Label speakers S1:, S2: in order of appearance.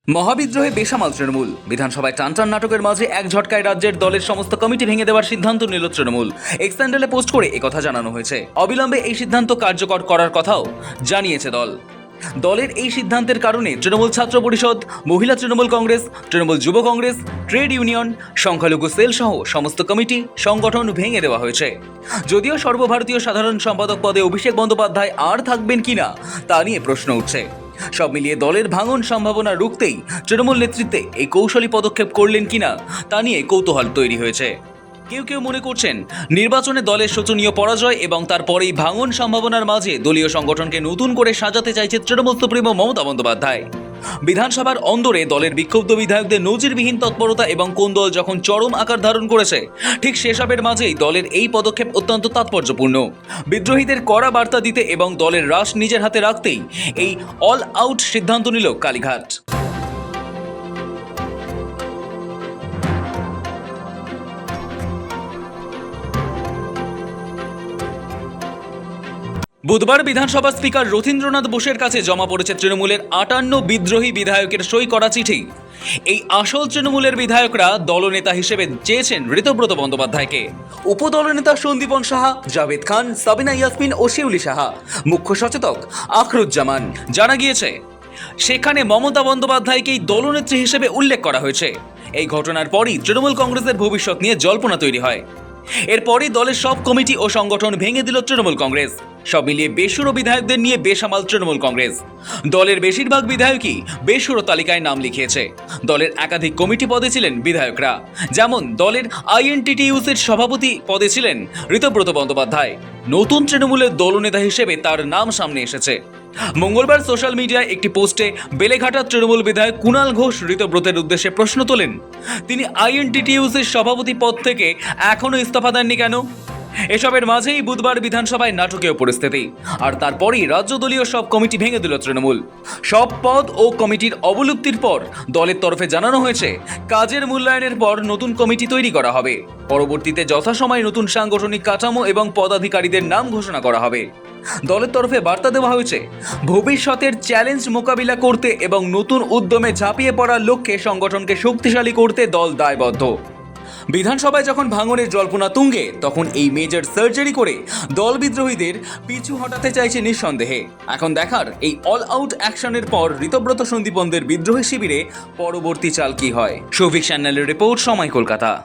S1: মহাবিদ্রোহে বেসামাল তৃণমূল। বিধানসভায় টানটান নাটকের মাঝে এক ঝটকায় রাজ্যের দলের সমস্ত কমিটি ভেঙে দেওয়ার সিদ্ধান্ত নিল তৃণমূল। এক্স হ্যান্ডেলে পোস্ট করে একথা জানানো হয়েছে। অবিলম্বে এই সিদ্ধান্ত কার্যকর করার কথাও জানিয়েছে দলের এই সিদ্ধান্তের কারণে তৃণমূল ছাত্র পরিষদ, মহিলা তৃণমূল কংগ্রেস, তৃণমূল যুব কংগ্রেস, ট্রেড ইউনিয়ন, সংখ্যালঘু সেল সহ সমস্ত কমিটি সংগঠন ভেঙে দেওয়া হয়েছে। যদিও সর্বভারতীয় সাধারণ সম্পাদক পদে অভিষেক বন্দ্যোপাধ্যায় আর থাকবেন কিনা তা নিয়ে প্রশ্ন উঠছে। সব মিলিয়ে দলের ভাঙন সম্ভাবনা রুখতেই তৃণমূল নেতৃত্বে এই কৌশলী পদক্ষেপ করলেন কিনা তা নিয়ে কৌতূহল তৈরি হয়েছে। কেউ কেউ মনে করছেন নির্বাচনে দলের শোচনীয় পরাজয় এবং তারপরেই ভাঙন সম্ভাবনার মাঝে দলীয় সংগঠনকে নতুন করে সাজাতে চাইছে তৃণমূল সুপ্রিমো মমতা বন্দ্যোপাধ্যায়। বিধানসভার অন্দরে দলের বিক্ষুব্ধ বিধায়কদের নজিরবিহীন তৎপরতা এবং কোন্দল যখন চরম আকার ধারণ করেছে, ঠিক সেসবের মাঝেই দলের এই পদক্ষেপ অত্যন্ত তাৎপর্যপূর্ণ। বিদ্রোহীদের কড়া বার্তা দিতে এবং দলের রাশ নিজের হাতে রাখতেই এই অল আউট সিদ্ধান্ত নিল কালীঘাট। বুধবার বিধানসভা স্পিকার রথীন্দ্রনাথ বোসের কাছে জমা পড়েছে তৃণমূলের 58 বিদ্রোহী বিধায়কের সই করা চিঠি। এই আসল তৃণমূলের বিধায়করা দলনেতা হিসেবে চেয়েছেন ঋতব্রত বন্দ্যোপাধ্যায়কে। উপদলনেতা সন্দীপন সাহা, জাভেদ খান, সাবিনা ইয়াসমিন ও শিউলি সাহা, মুখ্য সচেতক আখরুজ্জামান। জানা গিয়েছে সেখানে মমতা বন্দ্যোপাধ্যায়কেই দলনেত্রী হিসেবে উল্লেখ করা হয়েছে। এই ঘটনার পরই তৃণমূল কংগ্রেসের ভবিষ্যৎ নিয়ে জল্পনা তৈরি হয়। এরপরই দলের সব কমিটি ও সংগঠন ভেঙে দিল তৃণমূল কংগ্রেস। সব মিলিয়ে বেসুরো বিধায়কদের নিয়ে বেসামাল তৃণমূল কংগ্রেস। দলের বেশিরভাগ বিধায়কই বেসুরো তালিকায় নাম লিখিয়েছে। দলের একাধিক কমিটি পদে ছিলেন বিধায়করা, যেমন দলের আইএনটিটিইউসির সভাপতি পদে ছিলেন ঋতব্রত বন্দ্যোপাধ্যায়। নতুন তৃণমূলের দলনেতা হিসেবে তার নাম সামনে এসেছে। মঙ্গলবার সোশ্যাল মিডিয়ায় একটি পোস্টে বেলেঘাটার তৃণমূল বিধায়ক কুণাল ঘোষ ঋতব্রতের উদ্দেশ্যে প্রশ্ন তোলেন, তিনি আইএনটিটিইউসির সভাপতি পদ থেকে এখনও ইস্তফা দেননি কেন? এসবের মাঝেই বুধবার বিধানসভায় নাটকীয় পরিস্থিতি, আর তারপরই রাজ্য দলীয় সব কমিটি ভেঙে দিল তৃণমূল। সব পদ ও কমিটির অবলুপ্তির পর দলের তরফে জানানো হয়েছে কাজের মূল্যায়নের পর নতুন কমিটি তৈরি করা হবে। পরবর্তীতে যথাসময়ে নতুন সাংগঠনিক কাঠামো এবং পদাধিকারীদের নাম ঘোষণা করা হবে। দলের তরফে বার্তা দেওয়া হয়েছে, ভবিষ্যতের চ্যালেঞ্জ মোকাবিলা করতে এবং নতুন উদ্যমে ঝাঁপিয়ে পড়ার লক্ষ্যে সংগঠনকে শক্তিশালী করতে দল দায়বদ্ধ। বিধানসভায় যখন ভাঙনের জল্পনা তুঙ্গে, তখন এই মেজর সার্জারি করে দল বিদ্রোহীদের পিছু হটাতে চাইছে নিঃসন্দেহে। এখন দেখার এই অল আউট অ্যাকশনের পর ঋতব্রত সন্দীপনদের বিদ্রোহী শিবিরে পরবর্তী চাল কি হয়। শফিক চ্যানেলের রিপোর্ট, সময়, কলকাতা।